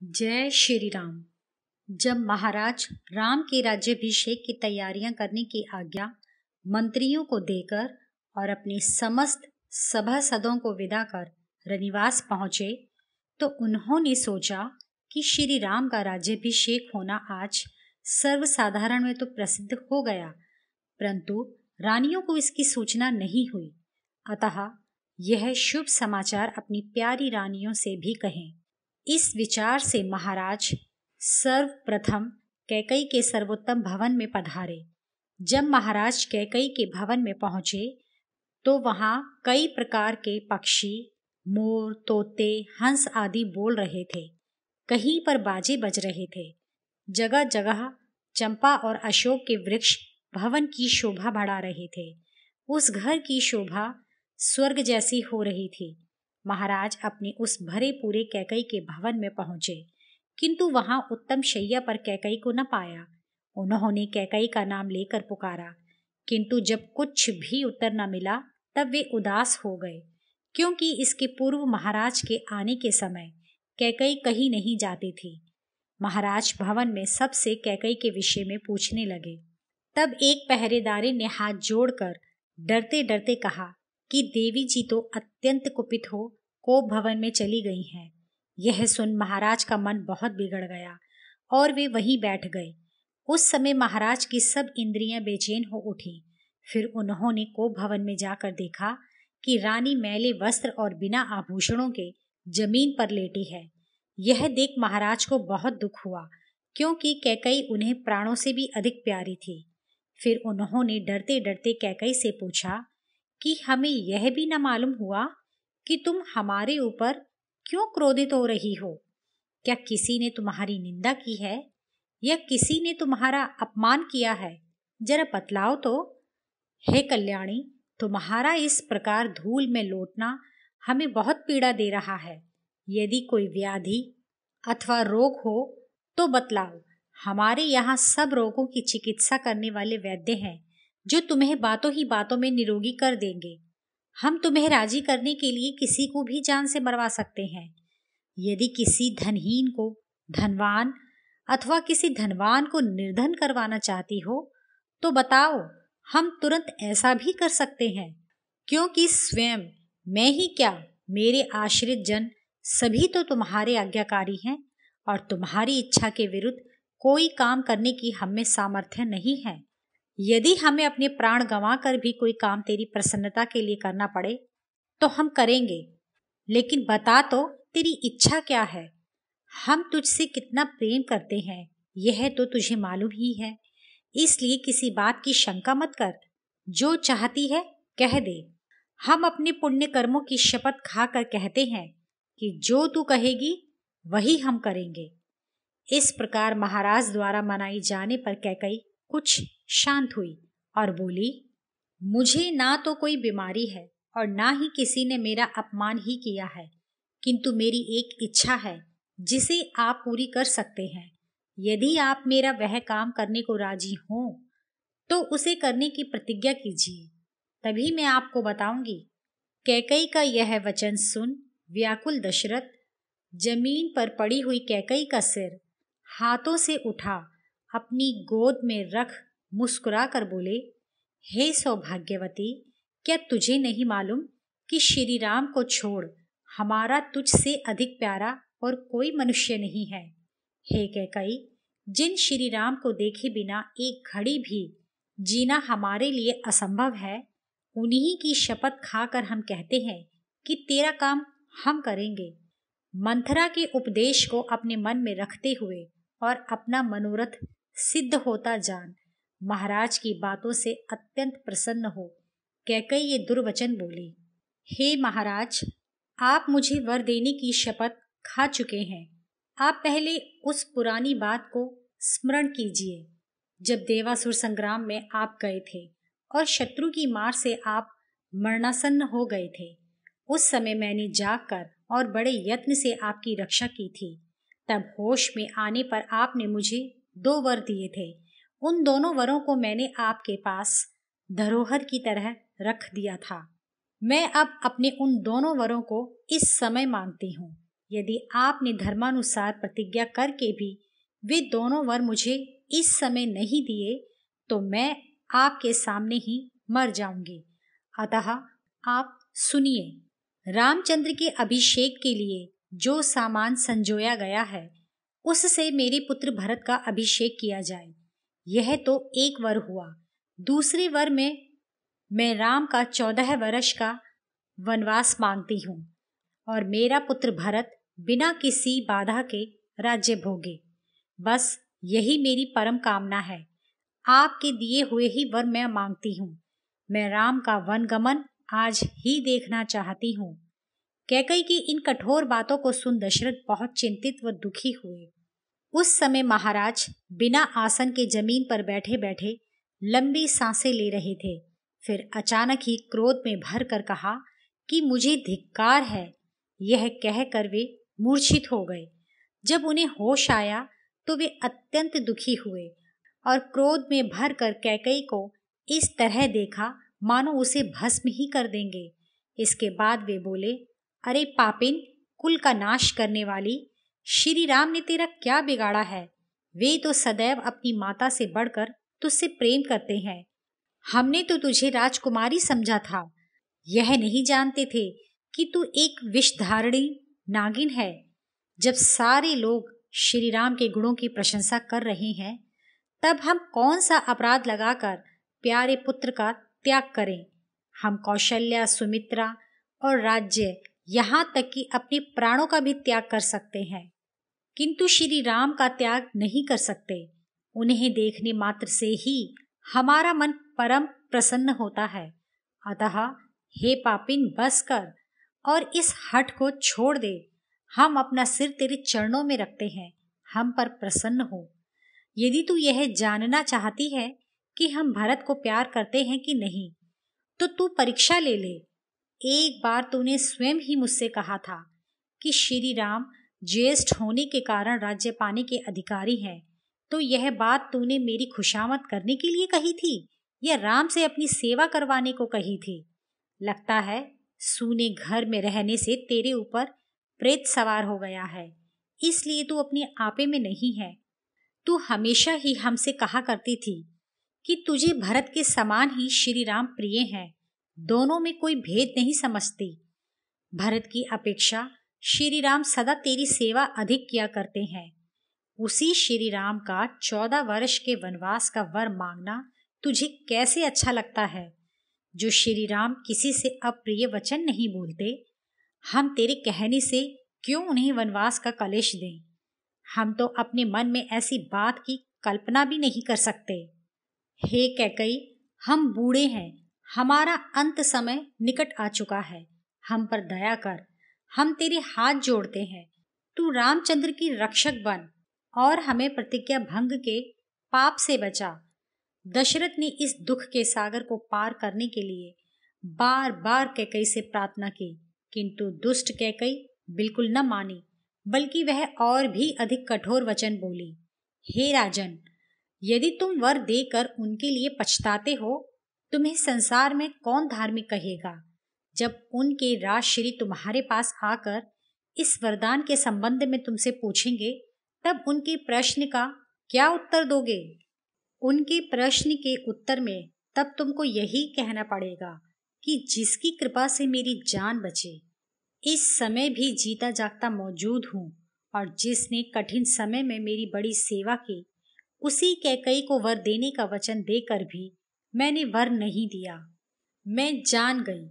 जय श्री राम। जब महाराज राम के राज्याभिषेक की तैयारियां करने की आज्ञा मंत्रियों को देकर और अपने समस्त सभासदों को विदा कर रनिवास पहुंचे, तो उन्होंने सोचा कि श्री राम का राज्याभिषेक होना आज सर्वसाधारण में तो प्रसिद्ध हो गया, परंतु रानियों को इसकी सूचना नहीं हुई। अतः यह शुभ समाचार अपनी प्यारी रानियों से भी कहें। इस विचार से महाराज सर्वप्रथम कैकई के सर्वोत्तम भवन में पधारे। जब महाराज कैकई के भवन में पहुंचे तो वहां कई प्रकार के पक्षी, मोर, तोते, हंस आदि बोल रहे थे। कहीं पर बाजे बज रहे थे। जगह जगह चंपा और अशोक के वृक्ष भवन की शोभा बढ़ा रहे थे। उस घर की शोभा स्वर्ग जैसी हो रही थी। महाराज अपने उस भरे पूरे कैकई के भवन में पहुंचे, किंतु वहां उत्तम शैया पर कैकई को न पाया। उन्होंने कैकई का नाम लेकर पुकारा, किंतु जब कुछ भी उत्तर न मिला तब वे उदास हो गए, क्योंकि इसके पूर्व महाराज के आने के समय कैकई कहीं नहीं जाती थी। महाराज भवन में सबसे कैकई के विषय में पूछने लगे। तब एक पहरेदार ने हाथ जोड़कर डरते डरते कहा कि देवी जी तो अत्यंत कुपित हो कोप भवन में चली गई हैं। यह सुन महाराज का मन बहुत बिगड़ गया और वे वहीं बैठ गए। उस समय महाराज की सब इंद्रियां बेचैन हो उठी। फिर उन्होंने कोप भवन में जाकर देखा कि रानी मैले वस्त्र और बिना आभूषणों के जमीन पर लेटी है। यह देख महाराज को बहुत दुख हुआ, क्योंकि कैकई उन्हें प्राणों से भी अधिक प्यारी थी। फिर उन्होंने डरते डरते कैकई से पूछा कि हमें यह भी न मालूम हुआ कि तुम हमारे ऊपर क्यों क्रोधित हो रही हो? क्या किसी ने तुम्हारी निंदा की है या किसी ने तुम्हारा अपमान किया है? जरा बतलाओ तो। हे कल्याणी, तुम्हारा इस प्रकार धूल में लौटना हमें बहुत पीड़ा दे रहा है। यदि कोई व्याधि अथवा रोग हो तो बतलाओ। हमारे यहाँ सब रोगों की चिकित्सा करने वाले वैद्य हैं, जो तुम्हें बातों ही बातों में निरोगी कर देंगे। हम तुम्हें राजी करने के लिए किसी को भी जान से मरवा सकते हैं। यदि किसी धनहीन को धनवान अथवा किसी धनवान को निर्धन करवाना चाहती हो तो बताओ, हम तुरंत ऐसा भी कर सकते हैं, क्योंकि स्वयं मैं ही क्या, मेरे आश्रित जन सभी तो तुम्हारे आज्ञाकारी हैं और तुम्हारी इच्छा के विरुद्ध कोई काम करने की हमें सामर्थ्य नहीं है। यदि हमें अपने प्राण गंवाकर भी कोई काम तेरी प्रसन्नता के लिए करना पड़े तो हम करेंगे, लेकिन बता तो तेरी इच्छा क्या है? हम तुझसे कितना प्रेम करते हैं यह तो तुझे मालूम ही है, इसलिए किसी बात की शंका मत कर। जो चाहती है कह दे। हम अपने पुण्य कर्मों की शपथ खाकर कहते हैं कि जो तू कहेगी वही हम करेंगे। इस प्रकार महाराज द्वारा मनाई जाने पर कैकई कुछ शांत हुई और बोली, मुझे ना तो कोई बीमारी है और ना ही किसी ने मेरा अपमान ही किया है, किंतु मेरी एक इच्छा है जिसे आप पूरी कर सकते हैं। यदि आप मेरा वह काम करने को राजी हो तो उसे करने की प्रतिज्ञा कीजिए, तभी मैं आपको बताऊंगी। कैकई का यह वचन सुन व्याकुल दशरथ जमीन पर पड़ी हुई कैकई का सिर हाथों से उठा, अपनी गोद में रख मुस्कुरा कर बोले, हे सौभाग्यवती, क्या तुझे नहीं मालूम कि श्री राम को छोड़ हमारा तुझसे अधिक प्यारा और कोई मनुष्य नहीं है? हे कैकई, जिन श्री राम को देखे बिना एक घड़ी भी जीना हमारे लिए असंभव है, उन्हीं की शपथ खाकर हम कहते हैं कि तेरा काम हम करेंगे। मंथरा के उपदेश को अपने मन में रखते हुए और अपना मनोरथ सिद्ध होता जान महाराज की बातों से अत्यंत प्रसन्न हो कैकई ये दुर्वचन बोली, हे महाराज, आप मुझे वर देने की शपथ खा चुके हैं। आप पहले उस पुरानी बात को स्मरण कीजिए जब देवासुर संग्राम में आप गए थे और शत्रु की मार से आप मरणासन्न हो गए थे। उस समय मैंने जागकर और बड़े यत्न से आपकी रक्षा की थी। तब होश में आने पर आपने मुझे 2 वर दिए थे। उन दोनों वरों को मैंने आपके पास धरोहर की तरह रख दिया था। मैं अब अपने उन दोनों वरों को इस समय मांगती हूँ। यदि आपने धर्मानुसार प्रतिज्ञा करके भी वे दोनों वर मुझे इस समय नहीं दिए तो मैं आपके सामने ही मर जाऊंगी। अतः आप सुनिए, रामचंद्र के अभिषेक के लिए जो सामान संजोया गया है उससे मेरे पुत्र भरत का अभिषेक किया जाए। यह तो एक वर हुआ। दूसरे वर में मैं राम का 14 वर्ष का वनवास मांगती हूँ और मेरा पुत्र भरत बिना किसी बाधा के राज्य भोगे। बस यही मेरी परम कामना है। आपके दिए हुए ही वर मैं मांगती हूँ। मैं राम का वनगमन आज ही देखना चाहती हूँ। कैकई की इन कठोर बातों को सुन दशरथ बहुत चिंतित व दुखी हुए। उस समय महाराज बिना आसन के जमीन पर बैठे बैठे लंबी सांसें ले रहे थे। फिर अचानक ही क्रोध में भर कर कहा कि मुझे धिक्कार है। यह कहकर वे मूर्छित हो गए। जब उन्हें होश आया तो वे अत्यंत दुखी हुए और क्रोध में भर कर कैकई को इस तरह देखा मानो उसे भस्म ही कर देंगे। इसके बाद वे बोले, अरे पापिन, कुल का नाश करने वाली, श्री राम ने तेरा क्या बिगाड़ा है? वे तो सदैव अपनी माता से बढ़कर तुझसे प्रेम करते हैं। हमने तो तुझे राजकुमारी समझा था। यह नहीं जानते थे कि तू एक विषधारिणी नागिन है। जब सारे लोग श्री राम के गुणों की प्रशंसा कर रहे हैं तब हम कौन सा अपराध लगाकर प्यारे पुत्र का त्याग करें? हम कौशल्या, सुमित्रा और राज्य, यहाँ तक कि अपने प्राणों का भी त्याग कर सकते हैं, किंतु श्री राम का त्याग नहीं कर सकते। उन्हें देखने मात्र से ही हमारा मन परम प्रसन्न होता है। अतः हे पापिन, बस कर और इस हठ को छोड़ दे। हम अपना सिर तेरे चरणों में रखते हैं, हम पर प्रसन्न हो। यदि तू यह जानना चाहती है कि हम भरत को प्यार करते हैं कि नहीं, तो तू परीक्षा ले ले। एक बार तूने स्वयं ही मुझसे कहा था कि श्री राम ज्येष्ठ होने के कारण राज्य पाने के अधिकारी हैं। तो यह बात तूने मेरी खुशामद करने के लिए कही थी या राम से अपनी सेवा करवाने को कही थी? लगता है सूने घर में रहने से तेरे ऊपर प्रेत सवार हो गया है, इसलिए तू अपने आपे में नहीं है। तू हमेशा ही हमसे कहा करती थी कि तुझे भरत के समान ही श्री राम प्रिय हैं, दोनों में कोई भेद नहीं समझती। भरत की अपेक्षा श्री राम सदा तेरी सेवा अधिक किया करते हैं। उसी श्री राम का 14 वर्ष के वनवास का वर मांगना तुझे कैसे अच्छा लगता है? जो श्री राम किसी से अप्रिय वचन नहीं बोलते, हम तेरे कहने से क्यों उन्हें वनवास का कलेश दें? हम तो अपने मन में ऐसी बात की कल्पना भी नहीं कर सकते। हे कैकई, हम बूढ़े हैं, हमारा अंत समय निकट आ चुका है। हम पर दया कर, हम तेरे हाथ जोड़ते हैं। तू रामचंद्र की रक्षक बन और हमें प्रतिज्ञा भंग के पाप से बचा। दशरथ ने इस दुख के सागर को पार करने के लिए बार बार कैकई से प्रार्थना की, किंतु दुष्ट कैकई बिल्कुल न मानी, बल्कि वह और भी अधिक कठोर वचन बोली। हे राजन, यदि तुम वर देकर उनके लिए पछताते हो, तुम्हें संसार में कौन धार्मिक कहेगा? जब उनके राजश्री तुम्हारे पास आकर इस वरदान के संबंध में तुमसे पूछेंगे, तब उनके प्रश्न का क्या उत्तर दोगे? उनके प्रश्न के उत्तर में तब तुमको यही कहना पड़ेगा कि जिसकी कृपा से मेरी जान बचे, इस समय भी जीता जागता मौजूद हूँ, और जिसने कठिन समय में मेरी बड़ी सेवा की, उसी कैकई को वर देने का वचन देकर भी मैंने वर नहीं दिया। मैं जान गई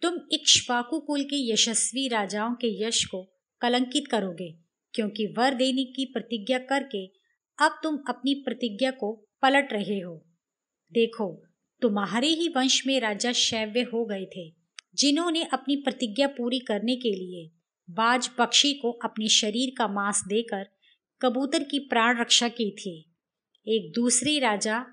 तुम इक्ष्वाकु कुल के यशस्वी राजाओं के यश को कलंकित करोगे, क्योंकि वर देने की प्रतिज्ञा करके अब तुम अपनी प्रतिज्ञा को पलट रहे हो। देखो, तुम्हारे ही वंश में राजा शैव्य हो गए थे, जिन्होंने अपनी प्रतिज्ञा पूरी करने के लिए बाज पक्षी को अपने शरीर का मांस देकर कबूतर की प्राण रक्षा की थी। एक दूसरे राजा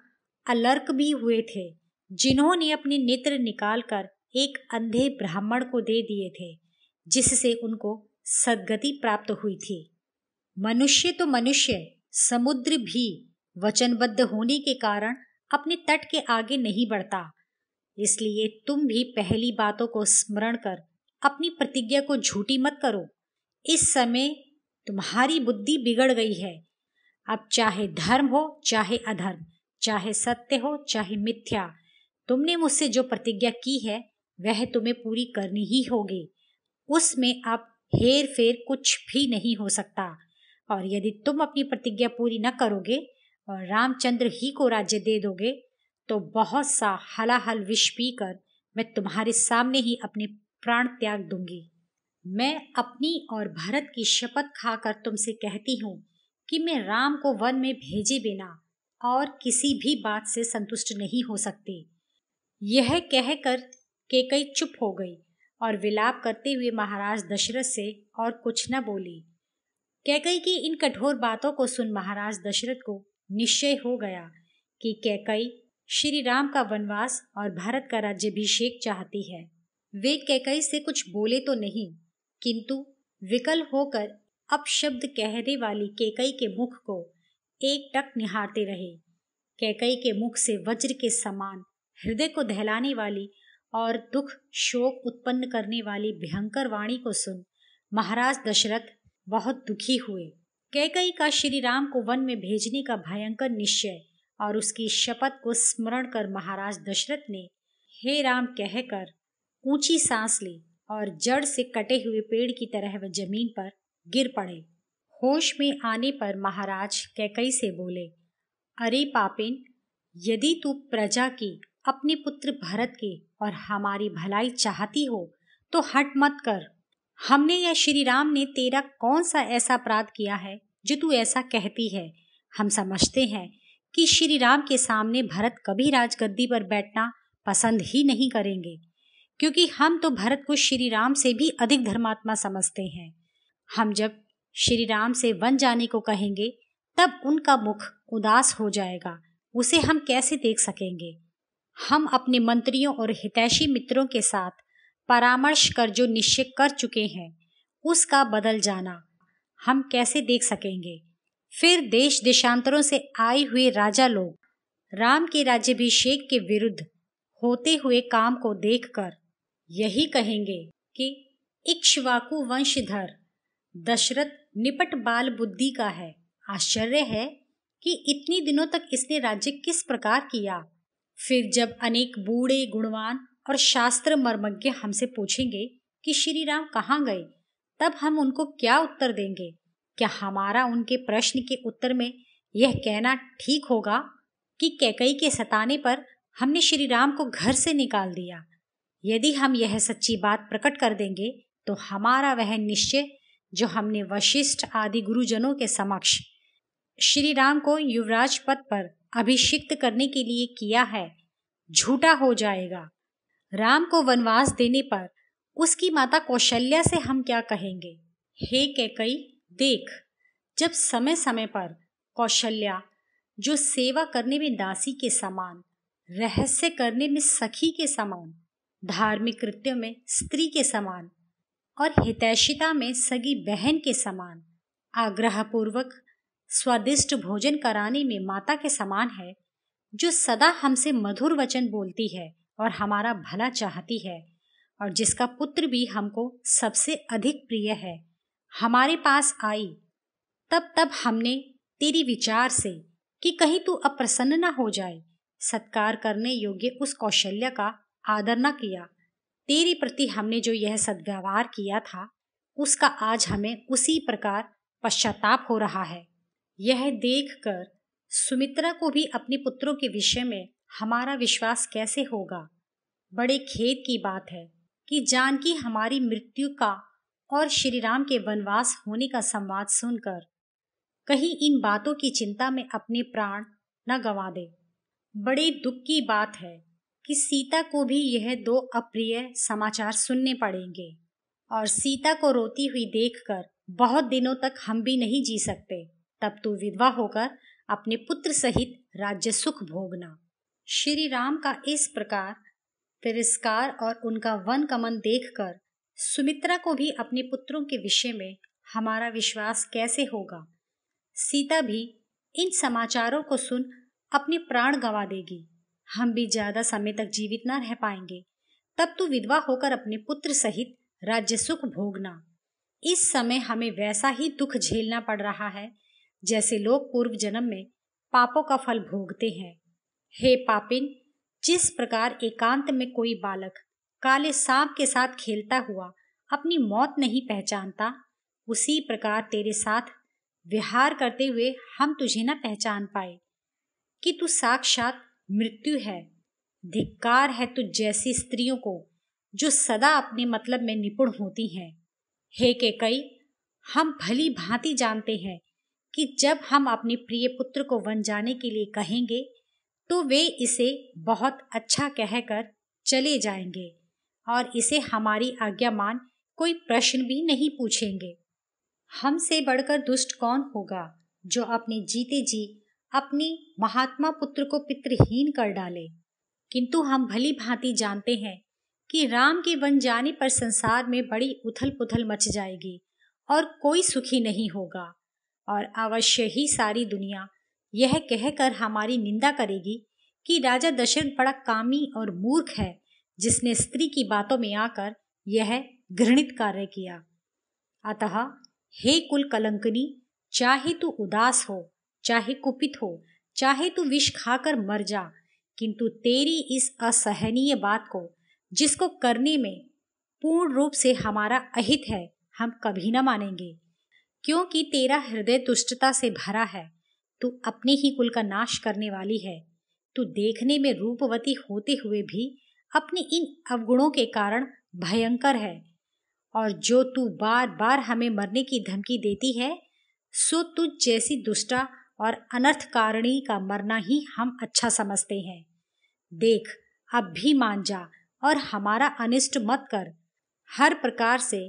अलर्क भी हुए थे, जिन्होंने अपने नेत्र निकालकर एक अंधे ब्राह्मण को दे दिए थे, जिससे उनको सद्गति प्राप्त हुई थी। मनुष्य तो मनुष्य, समुद्र भी वचनबद्ध होने के कारण अपने तट के आगे नहीं बढ़ता। इसलिए तुम भी पहली बातों को स्मरण कर अपनी प्रतिज्ञा को झूठी मत करो। इस समय तुम्हारी बुद्धि बिगड़ गई है। अब चाहे धर्म हो चाहे अधर्म, चाहे सत्य हो चाहे मिथ्या, तुमने मुझसे जो प्रतिज्ञा की है वह तुम्हें पूरी करनी ही होगी। उसमें अब हेर फेर कुछ भी नहीं हो सकता। और यदि तुम अपनी प्रतिज्ञा पूरी न करोगे और रामचंद्र ही को राज्य दे दोगे तो बहुत सा हलाहल विष पीकर मैं तुम्हारे सामने ही अपने प्राण त्याग दूंगी। मैं अपनी और भरत की शपथ खाकर तुमसे कहती हूँ कि मैं राम को वन में भेजे बिना और किसी भी बात से संतुष्ट नहीं हो सकती। यह कहकर कैकई चुप हो गई और विलाप करते हुए महाराज दशरथ से और कुछ न बोली। कैकई की इन कठोर बातों को सुन महाराज दशरथ को निश्चय हो गया कि कैकई श्री राम का वनवास और भारत का राज्याभिषेक चाहती है। वे कैकई से कुछ बोले तो नहीं, किंतु विकल होकर अपशब्द कहने वाली कैकई के मुख को एकटक निहारते रहे। कैकई के मुख से वज्र के समान हृदय को दहलाने वाली और दुख शोक उत्पन्न करने वाली भयंकर वाणी को सुन महाराज दशरथ बहुत दुखी हुए। कैकई का श्री राम को वन में भेजने का भयंकर निश्चय और उसकी शपथ को स्मरण कर महाराज दशरथ ने हे राम कहकर ऊंची सांस ली और जड़ से कटे हुए पेड़ की तरह वह जमीन पर गिर पड़े। होश में आने पर महाराज कैकई से बोले, अरे पापिन, यदि तू प्रजा की, अपने पुत्र भरत की और हमारी भलाई चाहती हो तो हट मत कर। हमने या श्री राम ने तेरा कौन सा ऐसा अपराध किया है जो तू ऐसा कहती है। हम समझते हैं कि श्री राम के सामने भरत कभी राजगद्दी पर बैठना पसंद ही नहीं करेंगे, क्योंकि हम तो भरत को श्री राम से भी अधिक धर्मात्मा समझते हैं। हम जब श्री राम से वन जाने को कहेंगे तब उनका मुख उदास हो जाएगा, उसे हम कैसे देख सकेंगे। हम अपने मंत्रियों और हितैषी मित्रों के साथ परामर्श कर जो निश्चय कर चुके हैं उसका बदल जाना हम कैसे देख सकेंगे। फिर देश देशांतरों से आए हुए राजा लोग राम के राज्याभिषेक के विरुद्ध होते हुए काम को देखकर यही कहेंगे कि इक्ष्वाकु वंशधर दशरथ निपट बाल बुद्धि का है। आश्चर्य है कि इतनी दिनों तक इसने राज्य किस प्रकार किया। फिर जब अनेक बूढ़े गुणवान और शास्त्र मर्मज्ञ हमसे पूछेंगे कि श्री राम कहाँ गए, तब हम उनको क्या उत्तर देंगे। क्या हमारा उनके प्रश्न के उत्तर में यह कहना ठीक होगा कि कैकई के सताने पर हमने श्री राम को घर से निकाल दिया। यदि हम यह सच्ची बात प्रकट कर देंगे तो हमारा वह निश्चय जो हमने वशिष्ठ आदि गुरुजनों के समक्ष श्री राम को युवराज पद पर अभिषिक्त करने के लिए किया है झूठा हो जाएगा। राम को वनवास देने पर उसकी माता कौशल्या से हम क्या कहेंगे। हे कैकई, देख, जब समय समय पर कौशल्या जो सेवा करने में दासी के समान, रहस्य करने में सखी के समान, धार्मिक कृत्यों में स्त्री के समान और हितैषिता में सगी बहन के समान, आग्रहपूर्वक स्वादिष्ट भोजन कराने में माता के समान है, जो सदा हमसे मधुर वचन बोलती है और हमारा भला चाहती है और जिसका पुत्र भी हमको सबसे अधिक प्रिय है, हमारे पास आई, तब हमने तेरी विचार से कि कहीं तू अप्रसन्न न हो जाए सत्कार करने योग्य उस कौशल्या का आदर न किया। तेरे प्रति हमने जो यह सद्व्यवहार किया था उसका आज हमें उसी प्रकार पश्चाताप हो रहा है। यह देखकर सुमित्रा को भी अपने पुत्रों के विषय में हमारा विश्वास कैसे होगा। बड़े खेद की बात है कि जानकी हमारी मृत्यु का और श्री राम के वनवास होने का संवाद सुनकर कहीं इन बातों की चिंता में अपने प्राण न गंवा दे। बड़े दुख की बात है कि सीता को भी यह दो अप्रिय समाचार सुनने पड़ेंगे और सीता को रोती हुई देखकर बहुत दिनों तक हम भी नहीं जी सकते। तब तू विधवा होकर अपने पुत्र सहित राज्य सुख भोगना। श्री राम का इस प्रकार तिरस्कार और उनका वन गमन देखकर सुमित्रा को भी अपने पुत्रों के विषय में हमारा विश्वास कैसे होगा। सीता भी इन समाचारों को सुन अपने प्राण गंवा देगी। हम भी ज्यादा समय तक जीवित न रह पाएंगे। तब तू विधवा होकर अपने पुत्र सहित राज्य सुख भोगना। इस समय हमें वैसा ही दुख झेलना पड़ रहा है जैसे लोग पूर्व जन्म में पापों का फल भोगते हैं। हे पापिन, जिस प्रकार एकांत में कोई बालक काले सांप के साथ खेलता हुआ अपनी मौत नहीं पहचानता, उसी प्रकार तेरे साथ विहार करते हुए हम तुझे न पहचान पाए कि तू साक्षात मृत्यु है। धिक्कार है तुझ जैसी स्त्रियों को जो सदा अपने मतलब में निपुण होती हैं। हे कैकई, हम भली भांति जानते हैं कि जब हम अपने प्रिय पुत्र को वन जाने के लिए कहेंगे तो वे इसे बहुत अच्छा कहकर चले जाएंगे और इसे हमारी आज्ञा मान कोई प्रश्न भी नहीं पूछेंगे। हमसे बढ़कर दुष्ट कौन होगा जो अपने जीते जी अपने महात्मा पुत्र को पितृहीन कर डाले। किंतु हम भली भांति जानते हैं कि राम के वन जाने पर संसार में बड़ी उथल पुथल मच जाएगी और कोई सुखी नहीं होगा, और अवश्य ही सारी दुनिया यह कहकर हमारी निंदा करेगी कि राजा दशरथ बड़ा कामी और मूर्ख है, जिसने स्त्री की बातों में आकर यह घृणित कार्य किया। अतः हे कुल कलंकनी, चाहे तू उदास हो, चाहे कुपित हो, चाहे तू विष खाकर मर जा, किंतु तेरी इस असहनीय बात को, जिसको करने में पूर्ण रूप से हमारा अहित है, हम कभी न मानेंगे, क्योंकि तेरा हृदय दुष्टता से भरा है। तू अपने ही कुल का नाश करने वाली है। तू देखने में रूपवती होते हुए भी अपने इन अवगुणों के कारण भयंकर है, और जो तू बार बार हमें मरने की धमकी देती है, सो तुझ जैसी दुष्टा और अनर्थकारिणी का मरना ही हम अच्छा समझते हैं। देख, अब भी मान जा और हमारा अनिष्ट मत कर। हर प्रकार से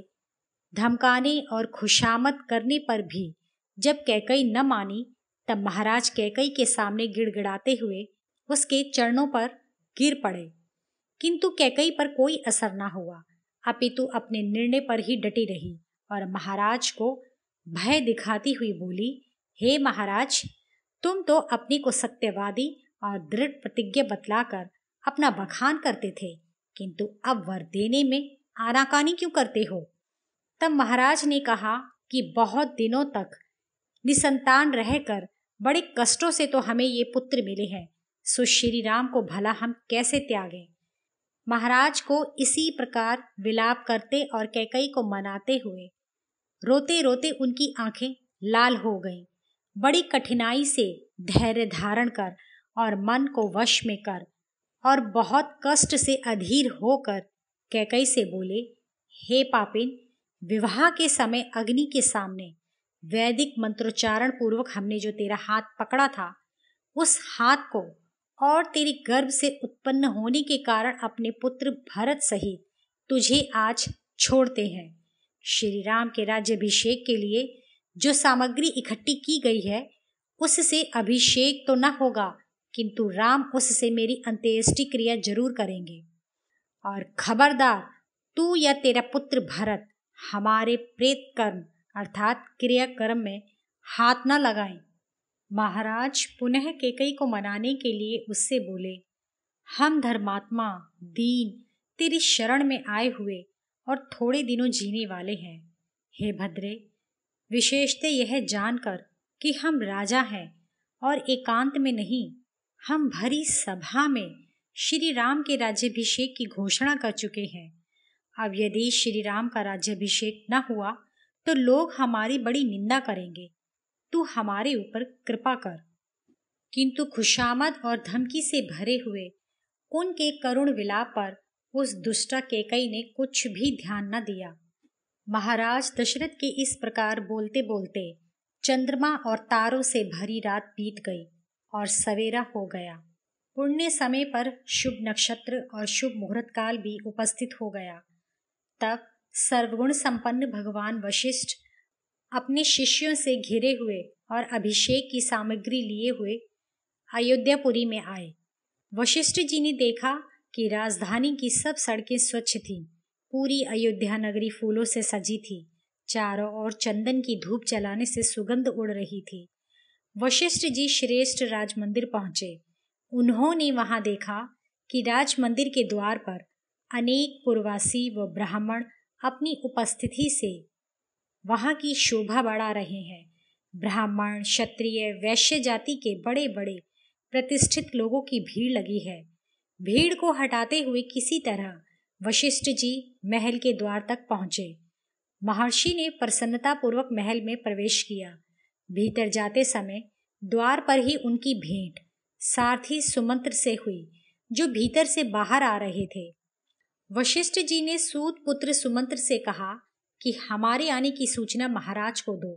धमकाने और खुशामद करने पर भी जब कैकई न मानी, तब महाराज कैकई के सामने गिड़गिड़ाते हुए उसके चरणों पर गिर पड़े, किंतु कैकई पर कोई असर न हुआ, अपितु अपने निर्णय पर ही डटी रही और महाराज को भय दिखाती हुई बोली, हे महाराज, तुम तो अपने को सत्यवादी और दृढ़ प्रतिज्ञा बतलाकर अपना बखान करते थे, किंतु अब वर देने में आनाकानी क्यों करते हो? तब महाराज ने कहा कि बहुत दिनों तक निसंतान रहकर बड़े कष्टों से तो हमें ये पुत्र मिले हैं, सो श्री राम को भला हम कैसे त्यागें। महाराज को इसी प्रकार विलाप करते और कैकई को मनाते हुए रोते रोते उनकी आंखें लाल हो गईं। बड़ी कठिनाई से धैर्य धारण कर और मन को वश में कर और बहुत कष्ट से अधीर होकर कैकई से बोले, हे पापिन, विवाह के समय अग्नि के सामने वैदिक मंत्रोच्चारण पूर्वक हमने जो तेरा हाथ पकड़ा था, उस हाथ को और तेरे गर्भ से उत्पन्न होने के कारण अपने पुत्र भरत सहित तुझे आज छोड़ते हैं। श्री राम के राज्याभिषेक के लिए जो सामग्री इकट्ठी की गई है, उससे अभिषेक तो न होगा, किंतु राम उससे मेरी अंत्येष्टि क्रिया जरूर करेंगे। और खबरदार, तू या तेरा पुत्र भरत हमारे प्रेत कर्म अर्थात क्रियाकर्म में हाथ न लगाएं। महाराज पुनः कैकई को मनाने के लिए उससे बोले, हम धर्मात्मा दीन तेरी शरण में आए हुए और थोड़े दिनों जीने वाले हैं। हे भद्रे, विशेषतः यह जानकर कि हम राजा हैं और एकांत में नहीं, हम भरी सभा में श्री राम के राज्याभिषेक की घोषणा कर चुके हैं। अब यदि श्री राम का राज्याभिषेक न हुआ तो लोग हमारी बड़ी निंदा करेंगे। तू हमारे ऊपर कृपा कर। किंतु खुशामद और धमकी से भरे हुए उनके करुण विलाप पर उस दुष्टा कैकई ने कुछ भी ध्यान न दिया। महाराज दशरथ के इस प्रकार बोलते बोलते चंद्रमा और तारों से भरी रात बीत गई और सवेरा हो गया। पुण्य समय पर शुभ नक्षत्र और शुभ मुहूर्त काल भी उपस्थित हो गया। तब सर्वगुण संपन्न भगवान वशिष्ठ अपने शिष्यों से घिरे हुए और अभिषेक की सामग्री लिए हुए अयोध्यापुरी में आए। वशिष्ठ जी ने देखा कि राजधानी की सब सड़कें स्वच्छ थीं। पूरी अयोध्या नगरी फूलों से सजी थी। चारों ओर चंदन की धूप जलाने से सुगंध उड़ रही थी। वशिष्ठ जी श्रेष्ठ राज मंदिर पहुंचे। उन्होंने वहां देखा कि राज मंदिर के द्वार पर अनेक पुरवासी व ब्राह्मण अपनी उपस्थिति से वहां की शोभा बढ़ा रहे हैं। ब्राह्मण, क्षत्रिय, वैश्य जाति के बड़े बड़े प्रतिष्ठित लोगों की भीड़ लगी है। भीड़ को हटाते हुए किसी तरह वशिष्ठ जी महल के द्वार तक पहुंचे। महर्षि ने प्रसन्नतापूर्वक महल में प्रवेश किया। भीतर जाते समय द्वार पर ही उनकी भेंट सारथी सुमंत्र से हुई, जो भीतर से बाहर आ रहे थे। वशिष्ठ जी ने सूत पुत्र सुमंत्र से कहा कि हमारे आने की सूचना महाराज को दो।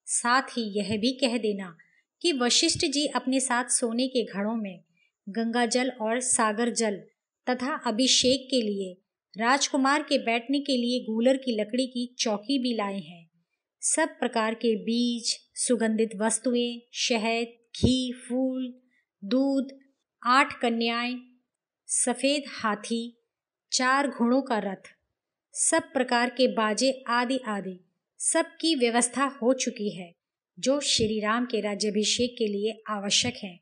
साथ ही यह भी कह देना कि वशिष्ठ जी अपने साथ सोने के घड़ों में गंगा जल और सागर जल तथा अभिषेक के लिए राजकुमार के बैठने के लिए गूलर की लकड़ी की चौकी भी लाए हैं। सब प्रकार के बीज, सुगंधित वस्तुएं, शहद, घी, फूल, दूध, 8 कन्याएं, सफेद हाथी, 4 घोड़ों का रथ, सब प्रकार के बाजे आदि आदि सब की व्यवस्था हो चुकी है, जो श्री राम के राज्याभिषेक के लिए आवश्यक है।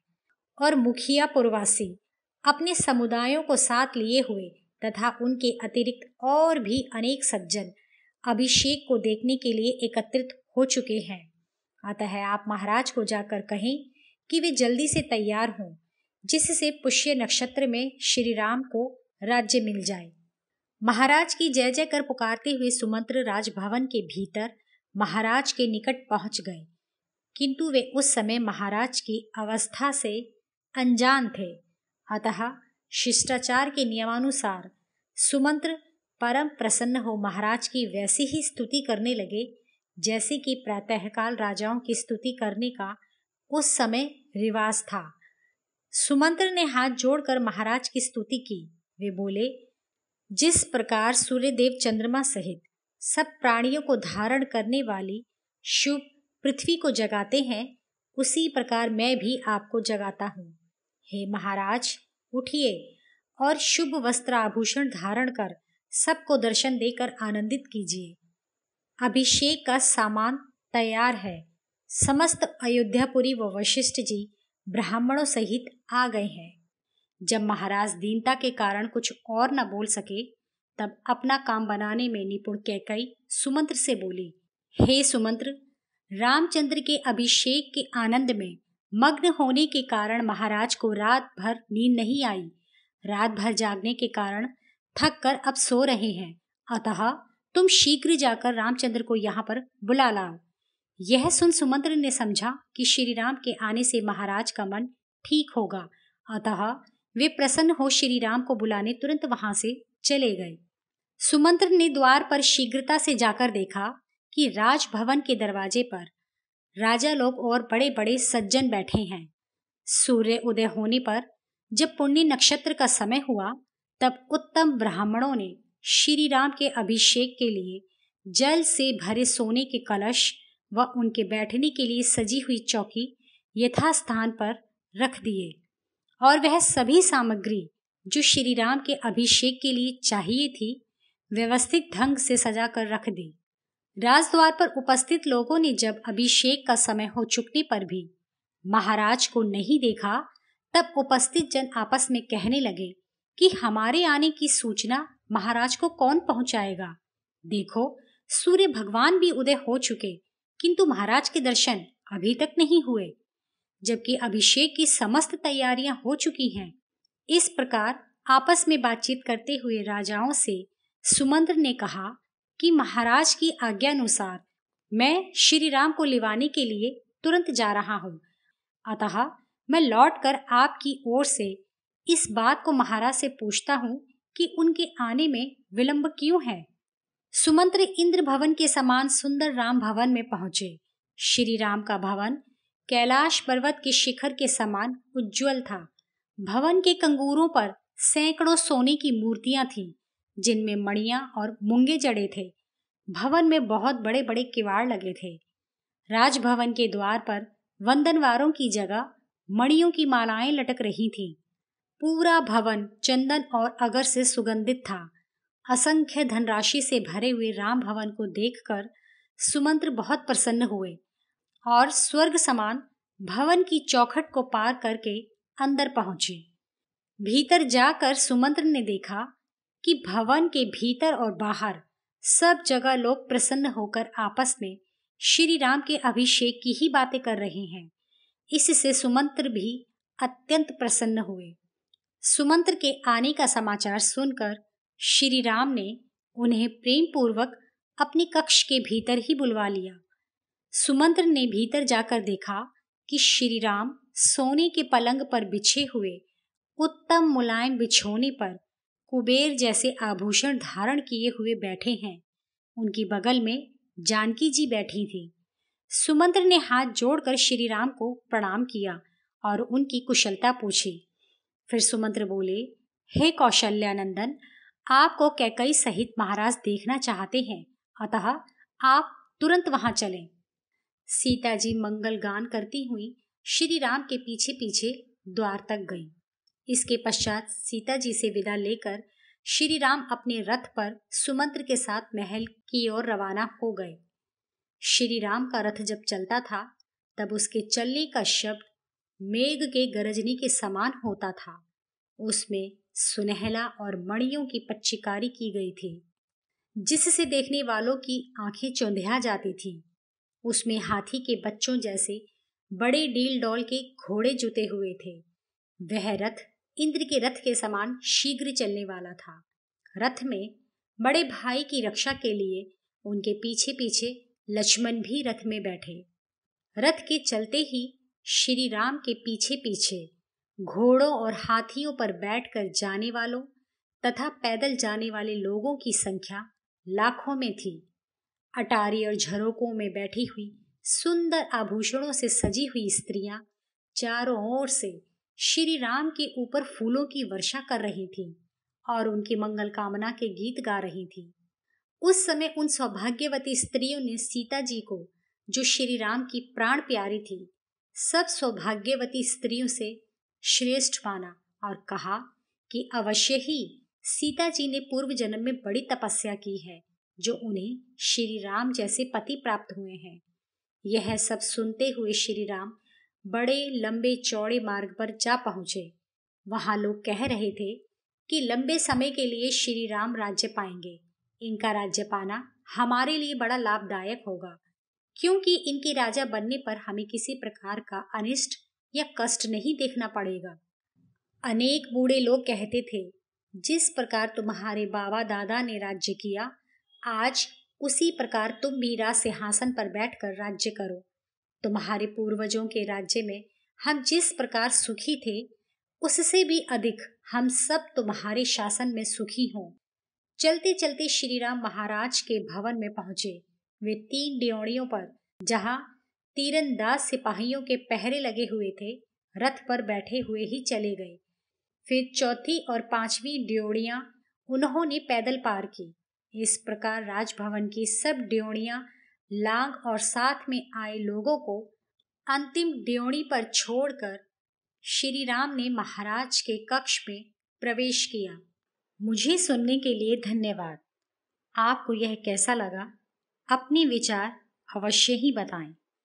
और मुखिया पुरवासी अपने समुदायों को साथ लिए हुए तथा उनके अतिरिक्त और भी अनेक सज्जन अभिषेक को देखने के लिए एकत्रित हो चुके हैं। अतः आप महाराज को जाकर कहें कि वे जल्दी से तैयार हों, जिससे पुष्य नक्षत्र में श्री राम को राज्य मिल जाए। महाराज की जय जय कर पुकारते हुए सुमंत्र राजभवन के भीतर महाराज के निकट पहुंच गए, किंतु वे उस समय महाराज की अवस्था से अनजान थे। अतः शिष्टाचार के नियमानुसार सुमंत्र परम प्रसन्न हो महाराज की वैसी ही स्तुति करने लगे जैसे कि प्रातःकाल राजाओं की स्तुति करने का उस समय रिवाज था। सुमंत्र ने हाथ जोड़कर महाराज की स्तुति की। वे बोले, जिस प्रकार सूर्यदेव चंद्रमा सहित सब प्राणियों को धारण करने वाली शुभ पृथ्वी को जगाते हैं, उसी प्रकार मैं भी आपको जगाता हूँ। हे महाराज, उठिए और शुभ वस्त्र आभूषण धारण कर सबको दर्शन देकर आनंदित कीजिए। अभिषेक का सामान तैयार है। समस्त अयोध्यापुरी व वशिष्ठ जी ब्राह्मणों सहित आ गए हैं। जब महाराज दीनता के कारण कुछ और न बोल सके, तब अपना काम बनाने में निपुण कैकई सुमंत्र से बोली, हे सुमंत्र, रामचंद्र के अभिषेक के आनंद में मग्न होने के कारण महाराज को रात भर नींद नहीं आई। रात भर जागने के कारण थक कर अब सो रहे हैं। अतः तुम शीघ्र जाकर रामचंद्र को यहाँ पर बुला लाओ। यह सुन सुमंत्र ने समझा कि श्री राम के आने से महाराज का मन ठीक होगा। अतः वे प्रसन्न हो श्री राम को बुलाने तुरंत वहां से चले गए। सुमंत्र ने द्वार पर शीघ्रता से जाकर देखा कि राजभवन के दरवाजे पर राजा लोग और बड़े बड़े सज्जन बैठे हैं। सूर्य उदय होने पर जब पुण्य नक्षत्र का समय हुआ, तब उत्तम ब्राह्मणों ने श्री राम के अभिषेक के लिए जल से भरे सोने के कलश व उनके बैठने के लिए सजी हुई चौकी यथास्थान पर रख दिए और वह सभी सामग्री जो श्री राम के अभिषेक के लिए चाहिए थी, व्यवस्थित ढंग से सजाकर रख दी। राजद्वार पर उपस्थित लोगों ने जब अभिषेक का समय हो चुकने पर भी महाराज को नहीं देखा, तब उपस्थित जन आपस में कहने लगे कि हमारे आने की सूचना महाराज को कौन पहुंचाएगा। देखो, सूर्य भगवान भी उदय हो चुके, किंतु महाराज के दर्शन अभी तक नहीं हुए, जबकि अभिषेक की समस्त तैयारियां हो चुकी हैं। इस प्रकार आपस में बातचीत करते हुए राजाओं से सुमंत्र ने कहा कि महाराज की आज्ञानुसार मैं श्री राम को लिवाने के लिए तुरंत जा रहा हूँ। अतः मैं लौटकर आपकी ओर से इस बात को महाराज से पूछता हूँ कि उनके आने में विलंब क्यों है। सुमंत्र इंद्र भवन के समान सुंदर राम भवन में पहुंचे। श्री राम का भवन कैलाश पर्वत के शिखर के समान उज्जवल था। भवन के कंगूरों पर सैकड़ों सोने की मूर्तियां थीं, जिनमें मणियां और मूंगे जड़े थे। भवन में बहुत बड़े बड़े किवाड़ लगे थे। राजभवन के द्वार पर वंदनवारों की जगह मणियों की मालाएं लटक रही थीं। पूरा भवन चंदन और अगर से सुगंधित था। असंख्य धनराशि से भरे हुए राम भवन को देखकर सुमंत्र बहुत प्रसन्न हुए और स्वर्ग समान भवन की चौखट को पार करके अंदर पहुंचे। भीतर जाकर सुमंत्र ने देखा कि भवन के भीतर और बाहर सब जगह लोग प्रसन्न होकर आपस में श्री राम के अभिषेक की ही बातें कर रहे हैं। इससे सुमंत्र भी अत्यंत प्रसन्न हुए। सुमंत्र के आने का समाचार सुनकर श्री राम ने उन्हें प्रेम पूर्वक अपने कक्ष के भीतर ही बुलवा लिया। सुमंत्र ने भीतर जाकर देखा कि श्री राम सोने के पलंग पर बिछे हुए उत्तम मुलायम बिछौने पर कुबेर जैसे आभूषण धारण किए हुए बैठे हैं। उनकी बगल में जानकी जी बैठी थी। सुमंत्र ने हाथ जोड़कर श्री राम को प्रणाम किया और उनकी कुशलता पूछी। फिर सुमंत्र बोले, हे कौशल्यानंदन, आपको कैकई सहित महाराज देखना चाहते हैं, अतः आप तुरंत वहां चलें। सीता जी मंगल गान करती हुई श्री राम के पीछे पीछे द्वार तक गईं। इसके पश्चात सीता जी से विदा लेकर श्री राम अपने रथ पर सुमंत्र के साथ महल की ओर रवाना हो गए। श्री राम का रथ जब चलता था तब उसके चलने का शब्द मेघ के गरजने के समान होता था। उसमें सुनहला और मणियों की पच्चीकारी की गई थी, जिससे देखने वालों की आंखें चौंधिया जाती थी। उसमें हाथी के बच्चों जैसे बड़े डील डौल के घोड़े जुते हुए थे। वह रथ इंद्र के रथ के समान शीघ्र चलने वाला था। रथ में बड़े भाई की रक्षा के लिए उनके पीछे पीछे लक्ष्मण भी रथ में बैठे। रथ के चलते ही श्री राम के पीछे पीछे घोड़ों और हाथियों पर बैठकर जाने वालों तथा पैदल जाने वाले लोगों की संख्या लाखों में थी। अटारी और झरोकों में बैठी हुई सुंदर आभूषणों से सजी हुई स्त्रियां चारों ओर से श्री राम के ऊपर फूलों की वर्षा कर रही थीं और उनकी मंगल कामना के गीत गा रही थीं। उस समय उन सौभाग्यवती स्त्रियों ने सीता जी को, जो श्री राम की प्राण प्यारी थी, सब सौभाग्यवती स्त्रियों से श्रेष्ठ माना और कहा कि अवश्य ही सीता जी ने पूर्व जन्म में बड़ी तपस्या की है, जो उन्हें श्री राम जैसे पति प्राप्त हुए हैं। यह सब सुनते हुए श्री राम बड़े लंबे चौड़े मार्ग पर जा पहुंचे। वहां लोग कह रहे थे कि लंबे समय के लिए श्री राम राज्य पाएंगे। इनका राज्य पाना हमारे लिए बड़ा लाभदायक होगा, क्योंकि इनके राजा बनने पर हमें किसी प्रकार का अनिष्ट या कष्ट नहीं देखना पड़ेगा। अनेक बूढ़े लोग कहते थे, जिस प्रकार तुम्हारे बाबा दादा ने राज्य किया, आज उसी प्रकार तुम भी राज सिंहासन पर बैठकर राज्य करो। तुम्हारे पूर्वजों के राज्य में हम जिस प्रकार सुखी थे, उससे भी अधिक हम सब तुम्हारे शासन में सुखी हों। चलते चलते श्री राम महाराज के भवन में पहुंचे। वे 3 ड्योढ़ियों पर, जहां तीरंदाज सिपाहियों के पहरे लगे हुए थे, रथ पर बैठे हुए ही चले गए। फिर 4थी और 5वीं ड्योढ़ियां उन्होंने पैदल पार की। इस प्रकार राजभवन की सब ड्योढ़ियां लांग और साथ में आए लोगों को अंतिम ड्योढ़ी पर छोड़कर श्री राम ने महाराज के कक्ष में प्रवेश किया। मुझे सुनने के लिए धन्यवाद। आपको यह कैसा लगा? अपने विचार अवश्य ही बताएं।